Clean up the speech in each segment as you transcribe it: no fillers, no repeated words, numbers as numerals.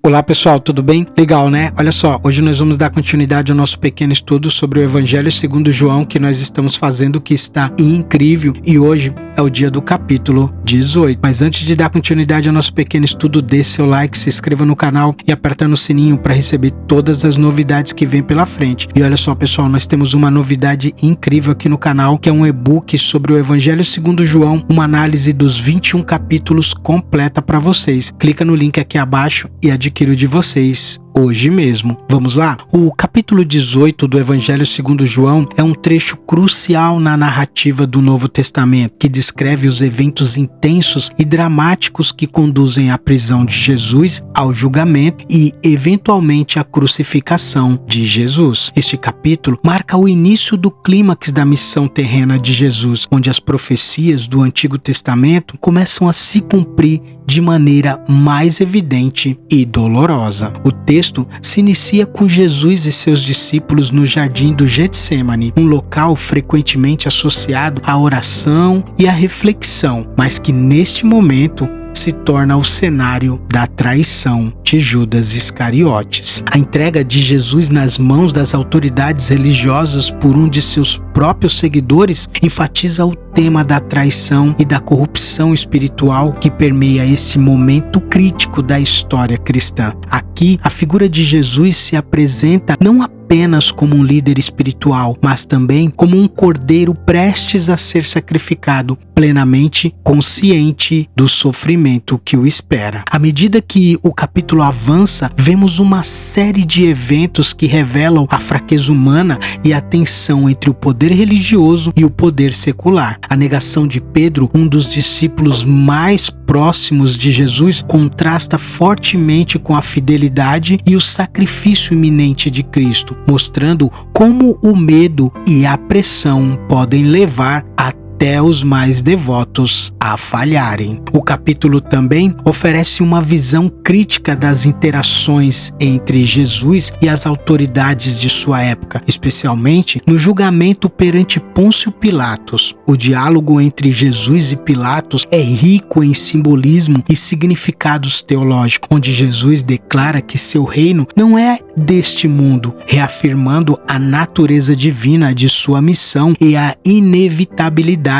Olá pessoal, tudo bem? Legal, né? Olha só, hoje nós vamos dar continuidade ao nosso pequeno estudo sobre o Evangelho segundo João que nós estamos fazendo, que está incrível, e hoje é o dia do capítulo 18. Mas antes de dar continuidade ao nosso pequeno estudo, dê seu like, se inscreva no canal e aperta no sininho para receber todas as novidades que vem pela frente. E olha só pessoal, nós temos uma novidade incrível aqui no canal, que é um e-book sobre o Evangelho segundo João, uma análise dos 21 capítulos completa para vocês. Clica no link aqui abaixo e adquira de vocês hoje mesmo. Vamos lá? O capítulo 18 do Evangelho segundo João é um trecho crucial na narrativa do Novo Testamento, que descreve os eventos intensos e dramáticos que conduzem à prisão de Jesus, ao julgamento e, eventualmente, à crucificação de Jesus. Este capítulo marca o início do clímax da missão terrena de Jesus, onde as profecias do Antigo Testamento começam a se cumprir de maneira mais evidente e dolorosa. O texto se inicia com Jesus e seus discípulos no jardim do Getsêmani, um local frequentemente associado à oração e à reflexão, mas que neste momento se torna o cenário da traição de Judas Iscariotes. A entrega de Jesus nas mãos das autoridades religiosas por um de seus próprios seguidores enfatiza o tema da traição e da corrupção espiritual que permeia esse momento crítico da história cristã. Aqui, a figura de Jesus se apresenta não apenas como um líder espiritual, mas também como um cordeiro prestes a ser sacrificado, plenamente consciente do sofrimento que o espera. À medida que o capítulo avança, vemos uma série de eventos que revelam a fraqueza humana e a tensão entre o poder religioso e o poder secular. A negação de Pedro, um dos discípulos mais próximos de Jesus, contrasta fortemente com a fidelidade e o sacrifício iminente de Cristo, mostrando como o medo e a pressão podem levar até os mais devotos a falharem. O capítulo também oferece uma visão crítica das interações entre Jesus e as autoridades de sua época, especialmente no julgamento perante Pôncio Pilatos. O diálogo entre Jesus e Pilatos é rico em simbolismo e significados teológicos, onde Jesus declara que seu reino não é deste mundo, reafirmando a natureza divina de sua missão e a inevitabilidade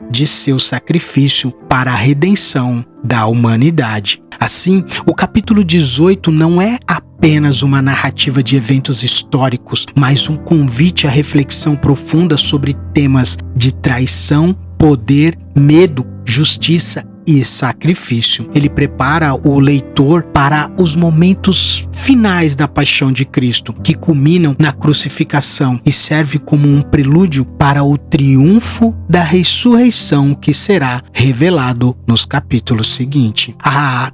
de seu sacrifício para a redenção da humanidade. Assim, o capítulo 18 não é apenas uma narrativa de eventos históricos, mas um convite à reflexão profunda sobre temas de traição, poder, medo, justiça e sacrifício. Ele prepara o leitor para os momentos finais da paixão de Cristo, que culminam na crucificação, e serve como um prelúdio para o triunfo da ressurreição que será revelado nos capítulos seguintes. A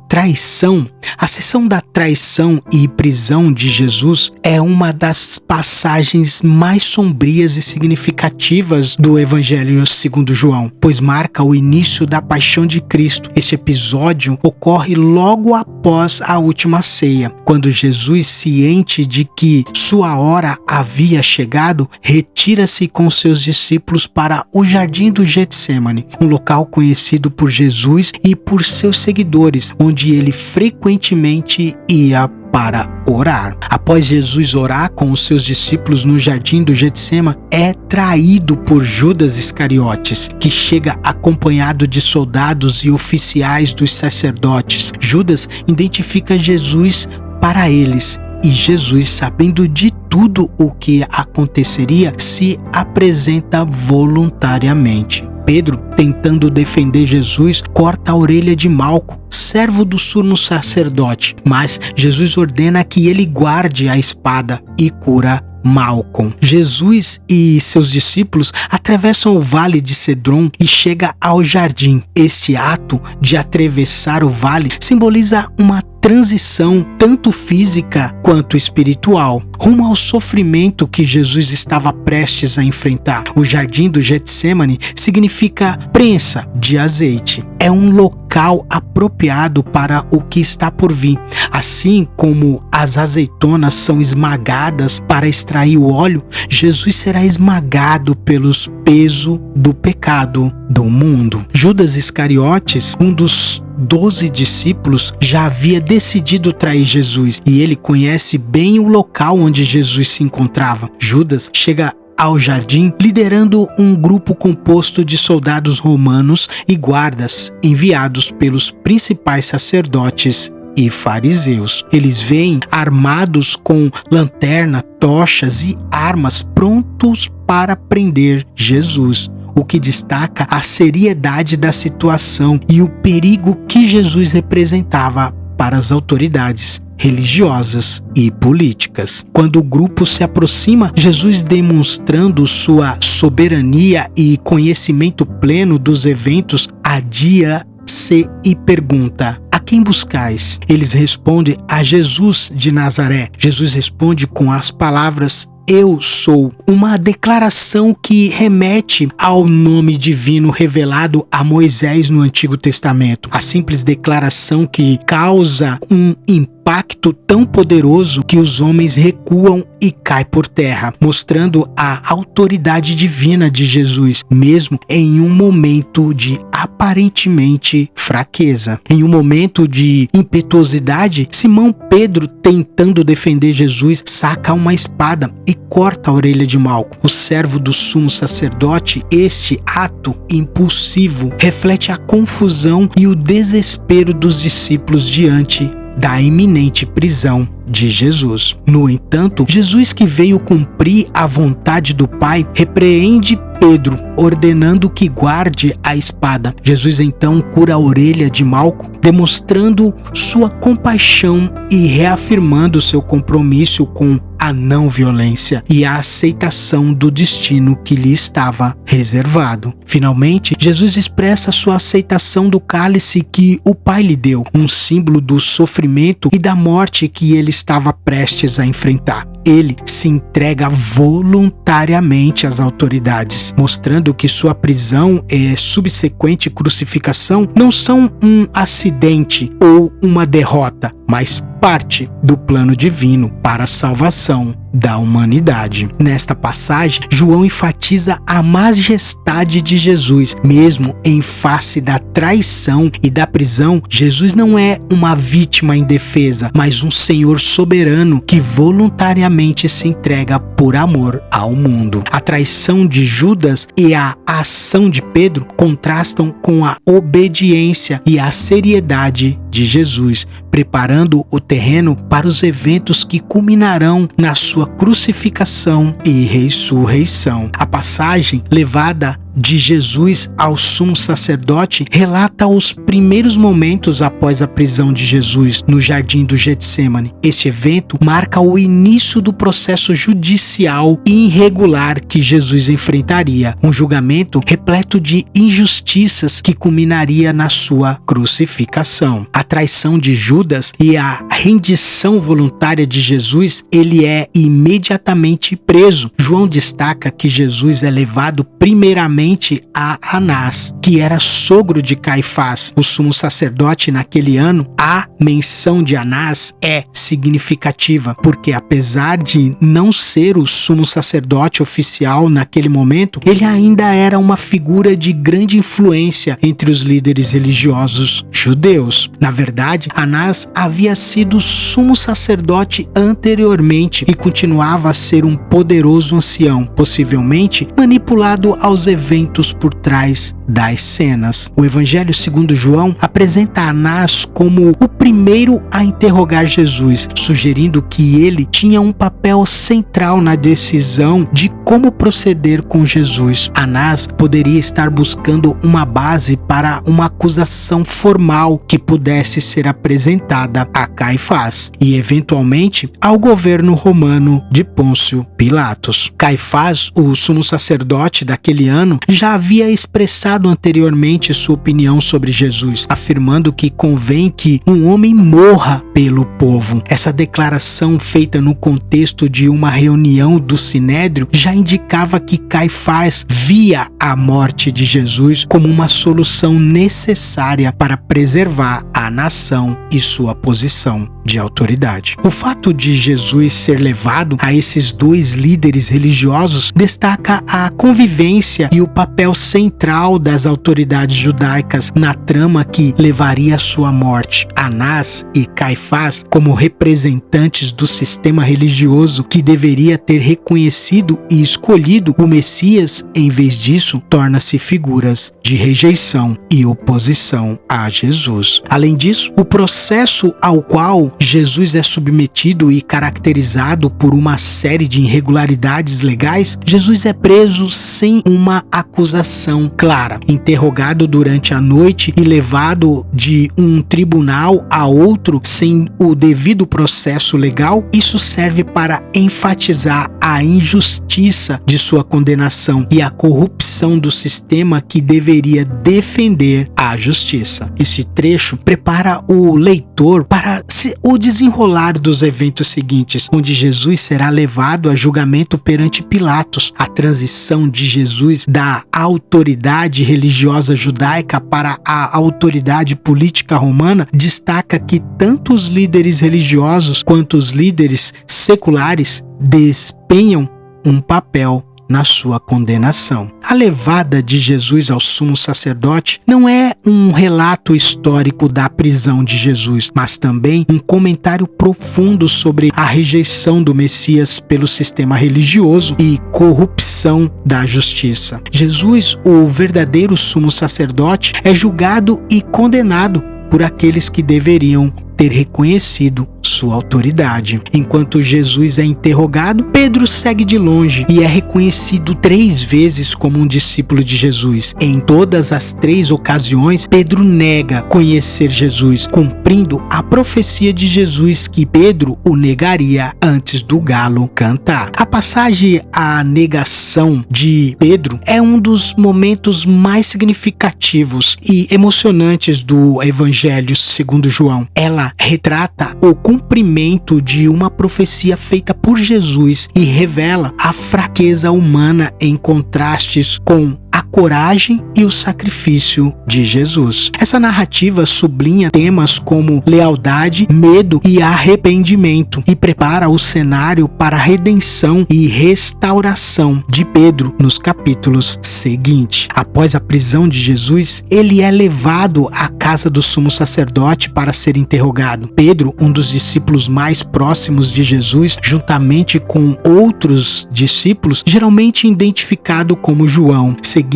sessão da traição e prisão de Jesus é uma das passagens mais sombrias e significativas do Evangelho segundo João, pois marca o início da paixão de Cristo. Este episódio ocorre logo após a última ceia, quando Jesus, ciente de que sua hora havia chegado, retira-se com seus discípulos para o jardim do Getsêmani, um local conhecido por Jesus e por seus seguidores, onde ele frequentemente ia para orar. Após Jesus orar com os seus discípulos no jardim do Getsêmani, é traído por Judas Iscariotes, que chega acompanhado de soldados e oficiais dos sacerdotes. Judas identifica Jesus para eles, e Jesus, sabendo de tudo o que aconteceria, se apresenta voluntariamente. Pedro, tentando defender Jesus, corta a orelha de Malco, servo do sumo sacerdote, mas Jesus ordena que ele guarde a espada e cura Malco. Jesus e seus discípulos atravessam o vale de Cedron e chegam ao jardim. Este ato de atravessar o vale simboliza uma transição tanto física quanto espiritual, rumo ao sofrimento que Jesus estava prestes a enfrentar. O jardim do Getsêmani significa prensa de azeite. É um local apropriado para o que está por vir. Assim como as azeitonas são esmagadas para extrair o óleo, Jesus será esmagado pelos peso do pecado do mundo. Judas Iscariotes, um dos 12 discípulos já havia decidido trair Jesus e ele conhece bem o local onde Jesus se encontrava. Judas chega ao jardim, liderando um grupo composto de soldados romanos e guardas enviados pelos principais sacerdotes e fariseus. Eles vêm armados com lanterna, tochas e armas prontos para prender Jesus, o que destaca a seriedade da situação e o perigo que Jesus representava para as autoridades religiosas e políticas. Quando o grupo se aproxima, Jesus, demonstrando sua soberania e conhecimento pleno dos eventos, adia-se e pergunta: a quem buscais? Eles respondem: a Jesus de Nazaré. Jesus responde com as palavras: eu sou, uma declaração que remete ao nome divino revelado a Moisés no Antigo Testamento. A simples declaração que causa um impacto tão poderoso que os homens recuam e caem por terra, mostrando a autoridade divina de Jesus, mesmo em um momento de aparentemente fraqueza. Em um momento de impetuosidade, Simão Pedro, tentando defender Jesus, saca uma espada e corta a orelha de Malco, o servo do sumo sacerdote. Este ato impulsivo reflete a confusão e o desespero dos discípulos diante da iminente prisão de Jesus. No entanto, Jesus, que veio cumprir a vontade do Pai, repreende Pedro, ordenando que guarde a espada. Jesus então cura a orelha de Malco, demonstrando sua compaixão e reafirmando seu compromisso com a não violência e a aceitação do destino que lhe estava reservado. Finalmente, Jesus expressa sua aceitação do cálice que o Pai lhe deu, um símbolo do sofrimento e da morte que ele estava prestes a enfrentar. Ele se entrega voluntariamente às autoridades, mostrando que sua prisão e subsequente crucificação não são um acidente ou uma derrota, mas parte do plano divino para a salvação da humanidade. Nesta passagem, João enfatiza a majestade de Jesus. Mesmo em face da traição e da prisão, Jesus não é uma vítima indefesa, mas um Senhor soberano que voluntariamente se entrega por amor ao mundo. A traição de Judas e a ação de Pedro contrastam com a obediência e a seriedade de Jesus, preparando o terreno para os eventos que culminarão na sua crucificação e ressurreição. A passagem levada de Jesus ao sumo sacerdote relata os primeiros momentos após a prisão de Jesus no jardim do Getsêmani. Este evento marca o início do processo judicial irregular que Jesus enfrentaria, um julgamento repleto de injustiças que culminaria na sua crucificação. A traição de Judas e a rendição voluntária de Jesus, ele é imediatamente preso. João destaca que Jesus é levado primeiramente a Anás, que era sogro de Caifás, o sumo sacerdote naquele ano. A menção de Anás é significativa, porque apesar de não ser o sumo sacerdote oficial naquele momento, ele ainda era uma figura de grande influência entre os líderes religiosos judeus. Na verdade, Anás havia sido sumo sacerdote anteriormente e continuava a ser um poderoso ancião, possivelmente manipulado aos eventos por trás das cenas. O Evangelho segundo João apresenta Anás como o primeiro a interrogar Jesus, sugerindo que ele tinha um papel central na decisão de como proceder com Jesus. Anás poderia estar buscando uma base para uma acusação formal que pudesse ser apresentada a Caifás e, eventualmente, ao governo romano de Pôncio Pilatos. Caifás, o sumo sacerdote daquele ano, já havia expressado anteriormente sua opinião sobre Jesus, afirmando que convém que um homem morra pelo povo. Essa declaração, feita no contexto de uma reunião do Sinédrio, já indicava que Caifás via a morte de Jesus como uma solução necessária para preservar a nação e sua posição de autoridade. O fato de Jesus ser levado a esses dois líderes religiosos destaca a convivência e o papel central das autoridades judaicas na trama que levaria à sua morte. Anás e Caifás, como representantes do sistema religioso que deveria ter reconhecido e escolhido o Messias, em vez disso, torna-se figuras de rejeição e oposição a Jesus. Além disso, o processo ao qual Jesus é submetido e caracterizado por uma série de irregularidades legais, Jesus é preso sem uma acusação clara, interrogado durante a noite e levado de um tribunal a outro sem o devido processo legal. Isso serve para enfatizar a injustiça de sua condenação e a corrupção do sistema que deveria defender a justiça. Esse trecho prepara o leitor para o desenrolar dos eventos seguintes, onde Jesus será levado a julgamento perante Pilatos. A transição de Jesus da autoridade religiosa judaica para a autoridade política romana destaca que tanto os líderes religiosos quanto os líderes seculares desempenham um papel na sua condenação. A levada de Jesus ao sumo sacerdote não é um relato histórico da prisão de Jesus, mas também um comentário profundo sobre a rejeição do Messias pelo sistema religioso e corrupção da justiça. Jesus, o verdadeiro sumo sacerdote, é julgado e condenado por aqueles que deveriam ter reconhecido sua autoridade. Enquanto Jesus é interrogado, Pedro segue de longe e é reconhecido 3 vezes como um discípulo de Jesus. Em todas as 3 ocasiões, Pedro nega conhecer Jesus, cumprindo a profecia de Jesus que Pedro o negaria antes do galo cantar. A passagem à negação de Pedro é um dos momentos mais significativos e emocionantes do Evangelho segundo João. Ela retrata o cumprimento de uma profecia feita por Jesus e revela a fraqueza humana em contrastes com a coragem e o sacrifício de Jesus. Essa narrativa sublinha temas como lealdade, medo e arrependimento e prepara o cenário para a redenção e restauração de Pedro nos capítulos seguintes. Após a prisão de Jesus, ele é levado à casa do sumo sacerdote para ser interrogado. Pedro, um dos discípulos mais próximos de Jesus, juntamente com outros discípulos, geralmente identificado como João, segue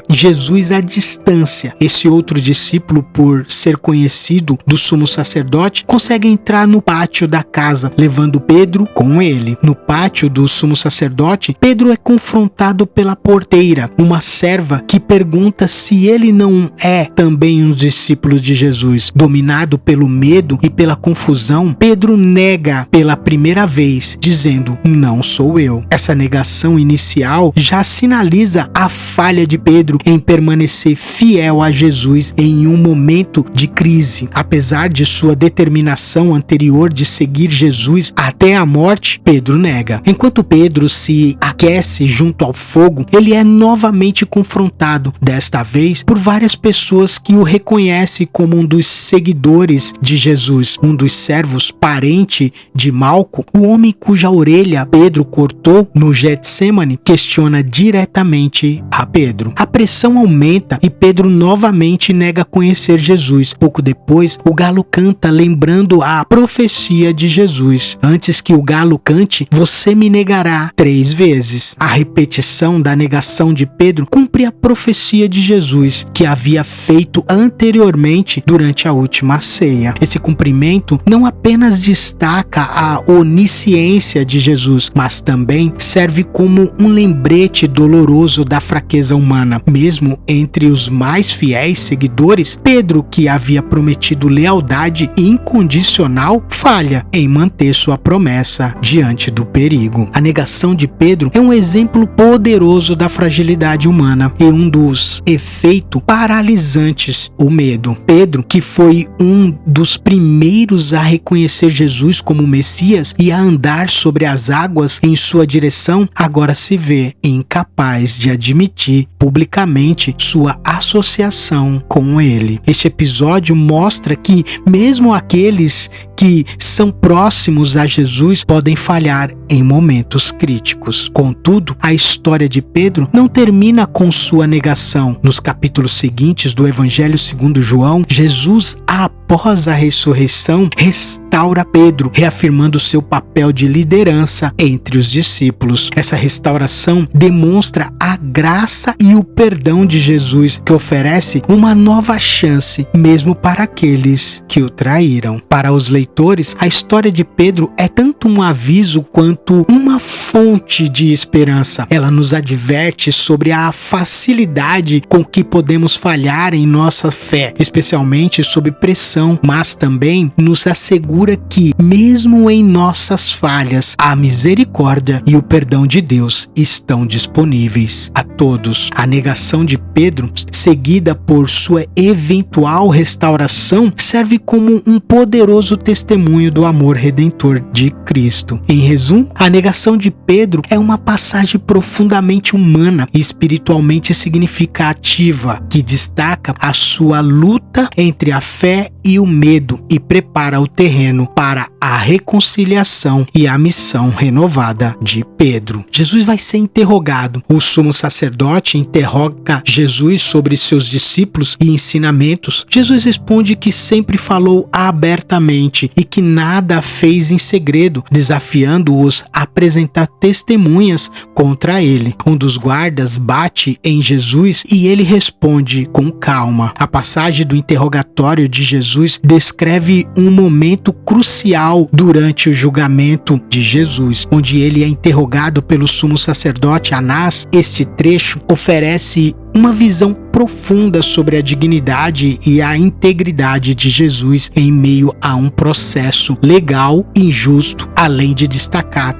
Jesus à distância. Esse outro discípulo, por ser conhecido do sumo sacerdote, consegue entrar no pátio da casa, levando Pedro com ele. No pátio do sumo sacerdote, Pedro é confrontado pela porteira, uma serva que pergunta se ele não é também um discípulo de Jesus. Dominado pelo medo e pela confusão, Pedro nega pela primeira vez, dizendo: "Não sou eu". Essa negação inicial já sinaliza a falha de Pedro em permanecer fiel a Jesus em um momento de crise. Apesar de sua determinação anterior de seguir Jesus até a morte, Pedro nega. Enquanto Pedro se aquece junto ao fogo, ele é novamente confrontado, desta vez por várias pessoas que o reconhecem como um dos seguidores de Jesus. Um dos servos, parente de Malco, o homem cuja orelha Pedro cortou no Getsêmani, questiona diretamente a Pedro. A pressão aumenta e Pedro novamente nega conhecer Jesus. Pouco depois, o galo canta, lembrando a profecia de Jesus: "Antes que o galo cante, você me negará 3 vezes". A repetição da negação de Pedro cumpre a profecia de Jesus, que havia feito anteriormente durante a última ceia. Esse cumprimento não apenas destaca a onisciência de Jesus, mas também serve como um lembrete doloroso da fraqueza humana. Mesmo entre os mais fiéis seguidores, Pedro, que havia prometido lealdade incondicional, falha em manter sua promessa diante do perigo. A negação de Pedro é um exemplo poderoso da fragilidade humana e um dos efeitos paralisantes, o medo. Pedro, que foi um dos primeiros a reconhecer Jesus como Messias e a andar sobre as águas em sua direção, agora se vê incapaz de admitir publicamente sua associação com ele. Este episódio mostra que mesmo aqueles que são próximos a Jesus podem falhar em momentos críticos. Contudo, a história de Pedro não termina com sua negação. Nos capítulos seguintes do Evangelho segundo João, Jesus, após a ressurreição, restaura Pedro, reafirmando seu papel de liderança entre os discípulos. Essa restauração demonstra a graça e o perdão de Jesus, que oferece uma nova chance, mesmo para aqueles que o traíram. Para os leitores, a história de Pedro é tanto um aviso quanto uma fonte de esperança. Ela nos adverte sobre a facilidade com que podemos falhar em nossa fé, especialmente sob pressão, mas também nos assegura que, mesmo em nossas falhas, a misericórdia e o perdão de Deus estão disponíveis a todos. A negação de Pedro, seguida por sua eventual restauração, serve como um poderoso testemunho do amor redentor de Cristo. Em resumo, a negação de Pedro é uma passagem profundamente humana e espiritualmente significativa, que destaca a sua luta entre a fé e o medo e prepara o terreno para a reconciliação e a missão renovada de Pedro. Jesus vai ser interrogado. O sumo sacerdote interroga Jesus sobre seus discípulos e ensinamentos. Jesus responde que sempre falou abertamente e que nada fez em segredo, desafiando-os a apresentar testemunhas contra ele. Um dos guardas bate em Jesus e ele responde com calma. A passagem do interrogatório de Jesus descreve um momento crucial durante o julgamento de Jesus, onde ele é interrogado pelo sumo sacerdote Anás. Este trecho oferece uma visão profunda sobre a dignidade e a integridade de Jesus em meio a um processo legal injusto, além de destacar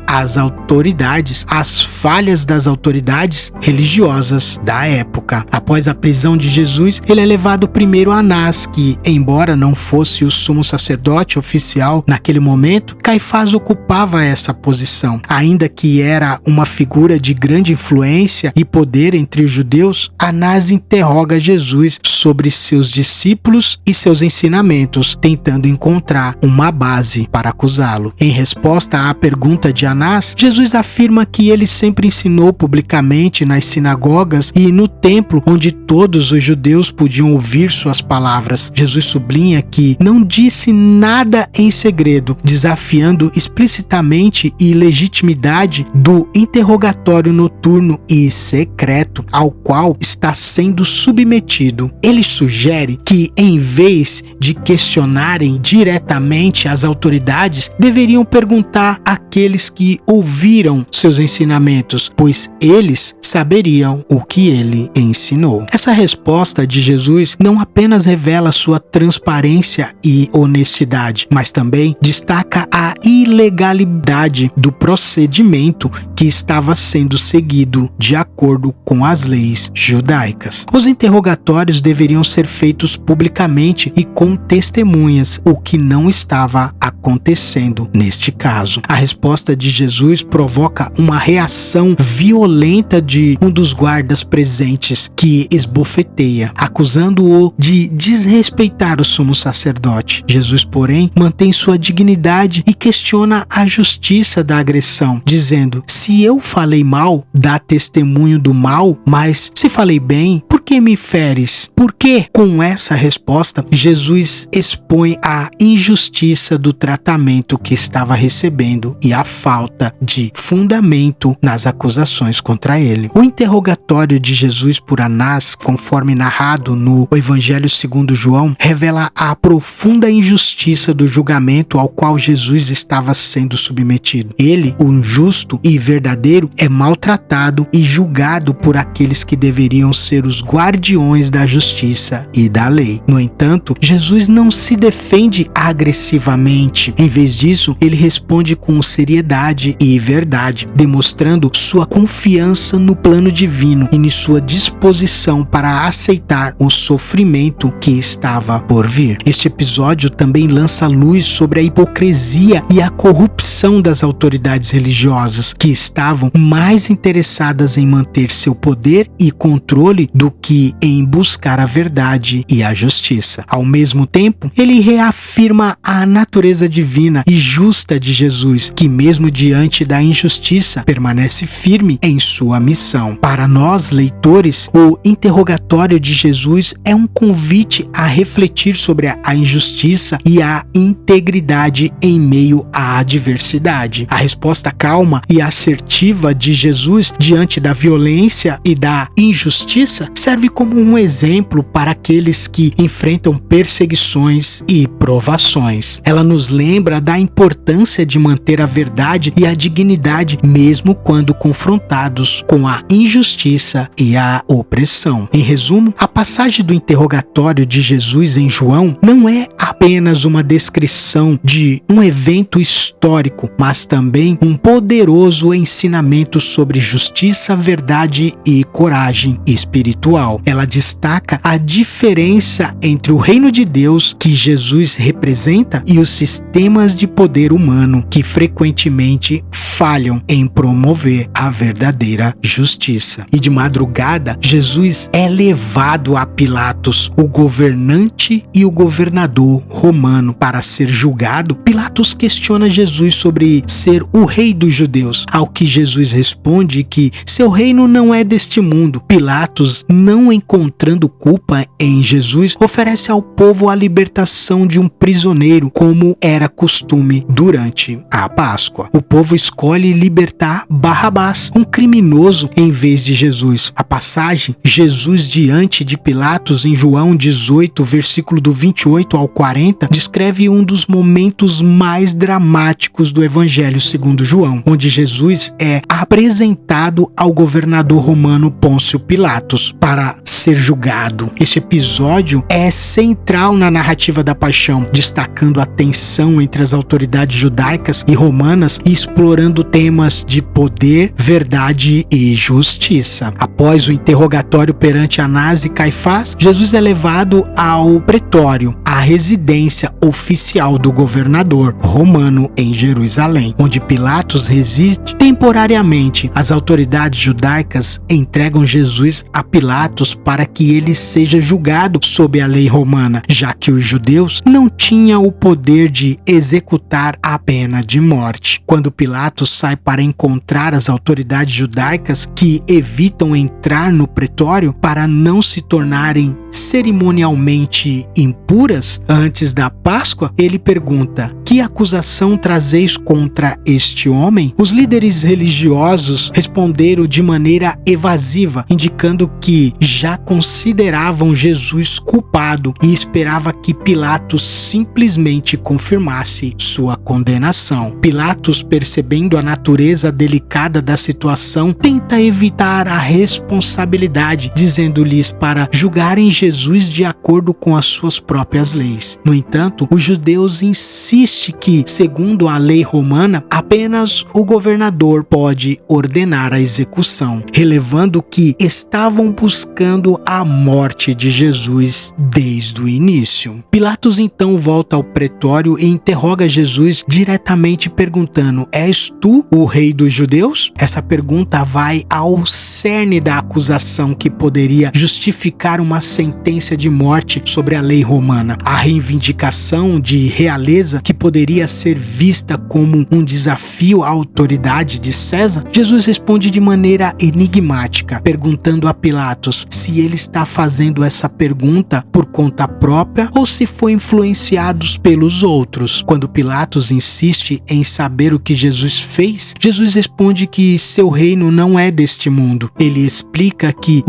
as falhas das autoridades religiosas da época. Após a prisão de Jesus, ele é levado primeiro a Anás, que, embora não fosse o sumo sacerdote oficial naquele momento, Caifás ocupava essa posição. Ainda que era uma figura de grande influência e poder entre os judeus, Anás interroga Jesus sobre seus discípulos e seus ensinamentos, tentando encontrar uma base para acusá-lo. Em resposta à pergunta de Anás, Jesus afirma que ele sempre ensinou publicamente nas sinagogas e no templo, onde todos os judeus podiam ouvir suas palavras. Jesus sublinha que não disse nada em segredo, desafiando explicitamente a legitimidade do interrogatório noturno e secreto ao qual está sendo submetido. Ele sugere que, em vez de questionarem diretamente as autoridades, deveriam perguntar àqueles que ouviram seus ensinamentos, pois eles saberiam o que ele ensinou. Essa resposta de Jesus não apenas revela sua transparência e honestidade, mas também destaca a ilegalidade do procedimento que estava sendo seguido de acordo com as leis judaicas. Os interrogatórios deveriam ser feitos publicamente e com testemunhas, o que não estava acontecendo neste caso. A resposta de Jesus provoca uma reação violenta de um dos guardas presentes, que esbofeteia, acusando-o de desrespeitar o sumo sacerdote. Jesus, porém, mantém sua dignidade e questiona a justiça da agressão, dizendo: se eu falei mal, dá testemunho do mal, mas se falei bem, por que me feres? Porque, com essa resposta, Jesus expõe a injustiça do tratamento que estava recebendo e a falta de fundamento nas acusações contra ele. O interrogatório de Jesus por Anás, conforme narrado no Evangelho segundo João, revela a profunda injustiça do julgamento ao qual Jesus estava sendo submetido. Ele, o injusto e verdadeiro, é maltratado e julgado por aqueles que deveriam ser os guardiões da justiça e da lei. No entanto, Jesus não se defende agressivamente. Em vez disso, ele responde com seriedade e verdade, demonstrando sua confiança no plano divino e em sua disposição para aceitar o sofrimento que estava por vir. Este episódio também lança luz sobre a hipocrisia e a corrupção das autoridades religiosas, que estavam mais interessadas em manter seu poder e controle do que que em buscar a verdade e a justiça. Ao mesmo tempo, ele reafirma a natureza divina e justa de Jesus, que mesmo diante da injustiça, permanece firme em sua missão. Para nós, leitores, o interrogatório de Jesus é um convite a refletir sobre a injustiça e a integridade em meio à adversidade. A resposta calma e assertiva de Jesus diante da violência e da injustiça serve como um exemplo para aqueles que enfrentam perseguições e provações. Ela nos lembra da importância de manter a verdade e a dignidade, mesmo quando confrontados com a injustiça e a opressão. Em resumo, a passagem do interrogatório de Jesus em João não é apenas uma descrição de um evento histórico, mas também um poderoso ensinamento sobre justiça, verdade e coragem espiritual. Ela destaca a diferença entre o reino de Deus que Jesus representa e os sistemas de poder humano que frequentemente falham em promover a verdadeira justiça. E de madrugada, Jesus é levado a Pilatos, o governante e o governador romano, para ser julgado. Pilatos questiona Jesus sobre ser o rei dos judeus, ao que Jesus responde que seu reino não é deste mundo. Pilatos, não encontrando culpa em Jesus, oferece ao povo a libertação de um prisioneiro, como era costume durante a Páscoa. O povo escolhe libertar Barrabás, um criminoso, em vez de Jesus. A passagem Jesus diante de Pilatos em João 18, versículo do 28 ao 40, descreve um dos momentos mais dramáticos do Evangelho segundo João, onde Jesus é apresentado ao governador romano Pôncio Pilatos para ser julgado. Este episódio é central na narrativa da paixão, destacando a tensão entre as autoridades judaicas e romanas e explorando temas de poder, verdade e justiça. Após o interrogatório perante Anás e Caifás, Jesus é levado ao pretório, a residência oficial do governador romano em Jerusalém, onde Pilatos reside temporariamente. As autoridades judaicas entregam Jesus a Pilatos para que ele seja julgado sob a lei romana, já que os judeus não tinham o poder de executar a pena de morte. Quando Pilatos sai para encontrar as autoridades judaicas, que evitam entrar no pretório para não se tornarem cerimonialmente impuras antes da Páscoa, ele pergunta: que acusação trazeis contra este homem? Os líderes religiosos responderam de maneira evasiva, indicando que já consideravam Jesus culpado e esperava que Pilatos simplesmente confirmasse sua condenação. Pilatos, percebendo a natureza delicada da situação, tenta evitar a responsabilidade, dizendo-lhes para julgarem Jesus de acordo com as suas próprias leis. No entanto, os judeus insistem que, segundo a lei romana, apenas o governador pode ordenar a execução, relevando que estavam buscando a morte de Jesus desde o início. Pilatos então volta ao pretório e interroga Jesus diretamente, perguntando: és tu o rei dos judeus? Essa pergunta vai ao cerne da acusação que poderia justificar uma sentença de morte sobre a lei romana. A reivindicação de realeza, que poderia ser vista como um desafio à autoridade de César, Jesus responde de maneira enigmática, perguntando a Pilatos se ele está fazendo essa pergunta por conta própria ou se foi influenciado pelos outros. Quando Pilatos insiste em saber o que Jesus fez, Jesus responde que seu reino não é deste mundo. Ele explica que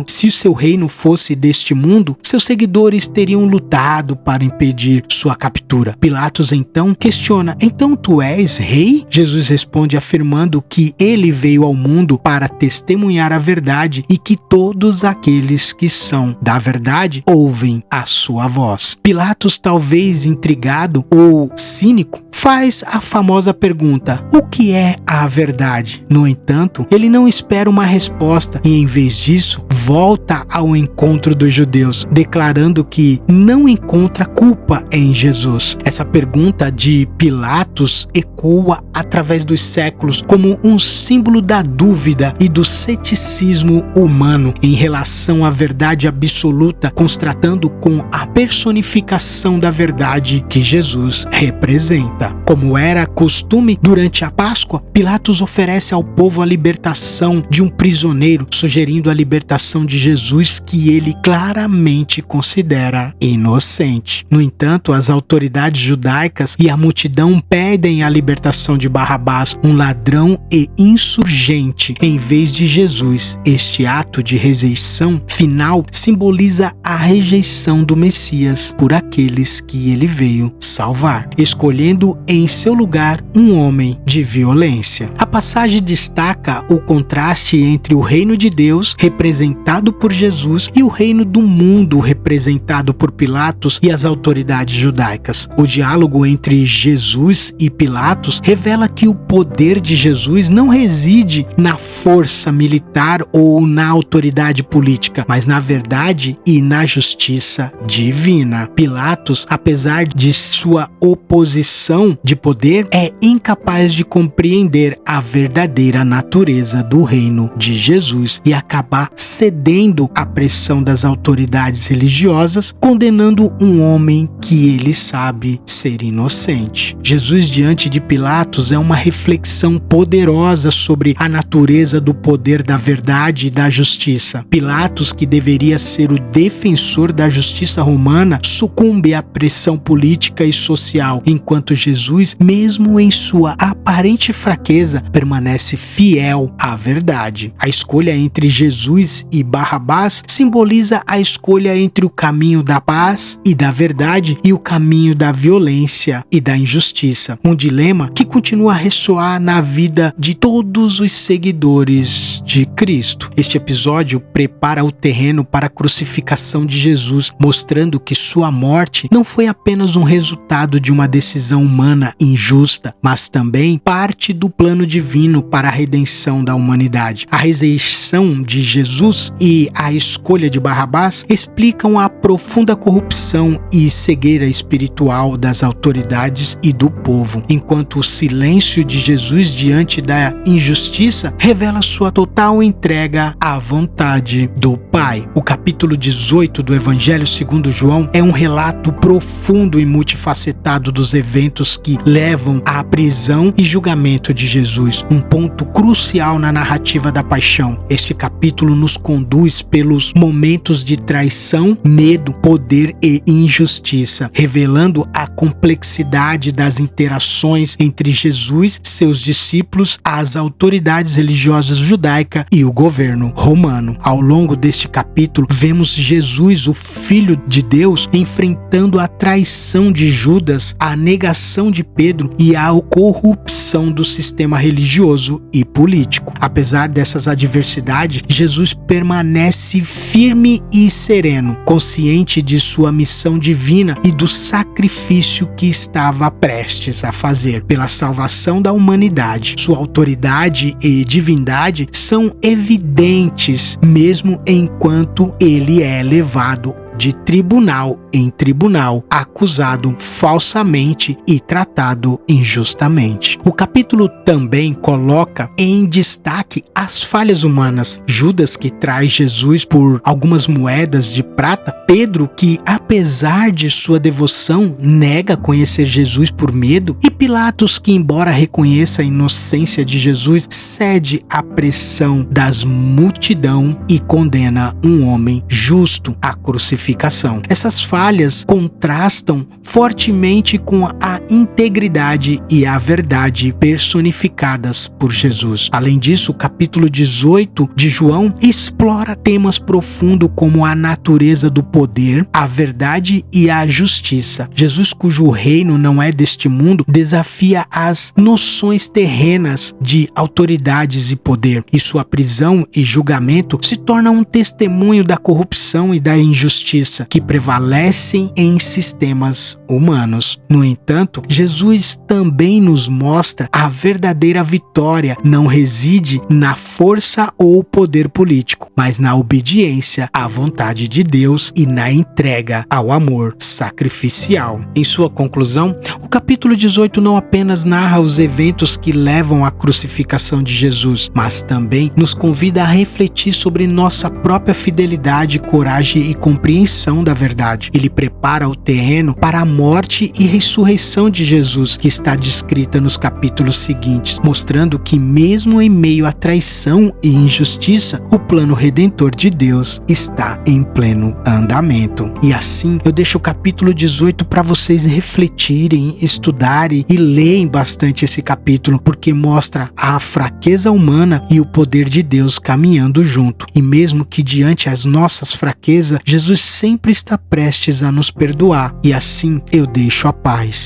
se o seu reino fosse deste mundo, seus seguidores teriam lutado para impedir sua captura. Pilatos então questiona: então tu és rei? Jesus responde afirmando que ele veio ao mundo para testemunhar a verdade e que todos aqueles que são da verdade ouvem a sua voz. Pilatos, talvez intrigado ou cínico, faz a famosa pergunta: o que é a verdade? No entanto, ele não espera uma resposta e, em vez disso, volta ao encontro dos judeus, declarando que não encontra culpa em Jesus. Essa pergunta de Pilatos ecoa através dos séculos como um símbolo da dúvida e do ceticismo humano em relação à verdade absoluta, contrastando com a personificação da verdade que Jesus representa. Como era costume durante a Páscoa, Pilatos oferece ao povo a libertação de um prisioneiro, sugerindo a libertação de Jesus, que ele claramente considera inocente. No entanto, as autoridades judaicas e a multidão pedem a libertação de Barrabás, um ladrão e insurgente, em vez de Jesus. Este ato de rejeição final simboliza a rejeição do Messias por aqueles que ele veio salvar, escolhendo em seu lugar um homem de violência. A passagem destaca o contraste entre o reino de Deus, representado por Jesus, e o reino do mundo, representado por Pilatos e as autoridades judaicas. O diálogo entre Jesus e Pilatos revela que o poder de Jesus não reside na força militar ou na autoridade política, mas na verdade e na justiça divina. Pilatos, apesar de sua oposição de poder, é incapaz de compreender a verdadeira natureza do reino de Jesus e acabar cedendo à pressão das autoridades religiosas, condenando um homem que ele sabe ser inocente. Jesus diante de Pilatos é uma reflexão poderosa sobre a natureza do poder da verdade e da justiça. Pilatos, que deveria ser o defensor da justiça romana, sucumbe à pressão política e social, enquanto Jesus, mesmo em sua aparente fraqueza, permanece fiel à verdade. A escolha entre Jesus e Barrabás simboliza a escolha entre o caminho da paz e da verdade e o caminho da violência e da injustiça. Um dilema que continua a ressoar na vida de todos os seguidores de Cristo. Este episódio prepara o terreno para a crucificação de Jesus, mostrando que sua morte não foi apenas um resultado de uma decisão humana injusta, mas também parte do plano divino para a redenção da humanidade. A rejeição de Jesus e a escolha de Barrabás explicam a profunda corrupção e cegueira espiritual das autoridades e do povo, enquanto o silêncio de Jesus diante da injustiça revela sua total entrega à vontade do Pai. O capítulo 18 do Evangelho segundo João é um relato profundo e multifacetado dos eventos que levam à prisão e julgamento de Jesus, um ponto crucial na narrativa da paixão. Este capítulo nos conduz pelos momentos de traição, medo, poder e injustiça, revelando a complexidade das interações entre Jesus, seus discípulos, as autoridades religiosas judaicas e o governo romano. Ao longo deste capítulo, vemos Jesus, o Filho de Deus, enfrentando a traição de Judas, a negação de Pedro e a corrupção do sistema religioso e político. Apesar dessas adversidades, Jesus permanece firme e sereno, consciente de sua missão divina e do sacrifício que estava prestes a fazer pela salvação da humanidade. Sua autoridade e divindade são evidentes, mesmo enquanto ele é levado de tribunal em tribunal, acusado falsamente e tratado injustamente. O capítulo também coloca em destaque as falhas humanas. Judas, que traz Jesus por algumas moedas de prata, Pedro, que apesar de sua devoção nega conhecer Jesus por medo, e Pilatos, que embora reconheça a inocência de Jesus, cede à pressão das multidão e condena um homem justo à crucificação. Essas falhas contrastam fortemente com a integridade e a verdade personificadas por Jesus. Além disso, o capítulo 18 de João explora temas profundos como a natureza do poder, a verdade e a justiça. Jesus, cujo reino não é deste mundo, desafia as noções terrenas de autoridades e poder, e sua prisão e julgamento se tornam um testemunho da corrupção e da injustiça injustiça que prevalecem em sistemas humanos. No entanto, Jesus também nos mostra a verdadeira vitória não reside na força ou poder político, mas na obediência à vontade de Deus e na entrega ao amor sacrificial. Em sua conclusão, o capítulo 18 não apenas narra os eventos que levam à crucificação de Jesus, mas também nos convida a refletir sobre nossa própria fidelidade, coragem e compreensão da verdade. Ele prepara o terreno para a morte e ressurreição de Jesus, que está descrita nos capítulos seguintes, mostrando que mesmo em meio à traição e injustiça, o plano redentor de Deus está em pleno andamento. E assim, eu deixo o capítulo 18 para vocês refletirem, estudarem e lerem bastante esse capítulo, porque mostra a fraqueza humana e o poder de Deus caminhando junto. E mesmo que diante as nossas fraquezas, Jesus sempre está prestes a nos perdoar. E assim eu deixo a paz.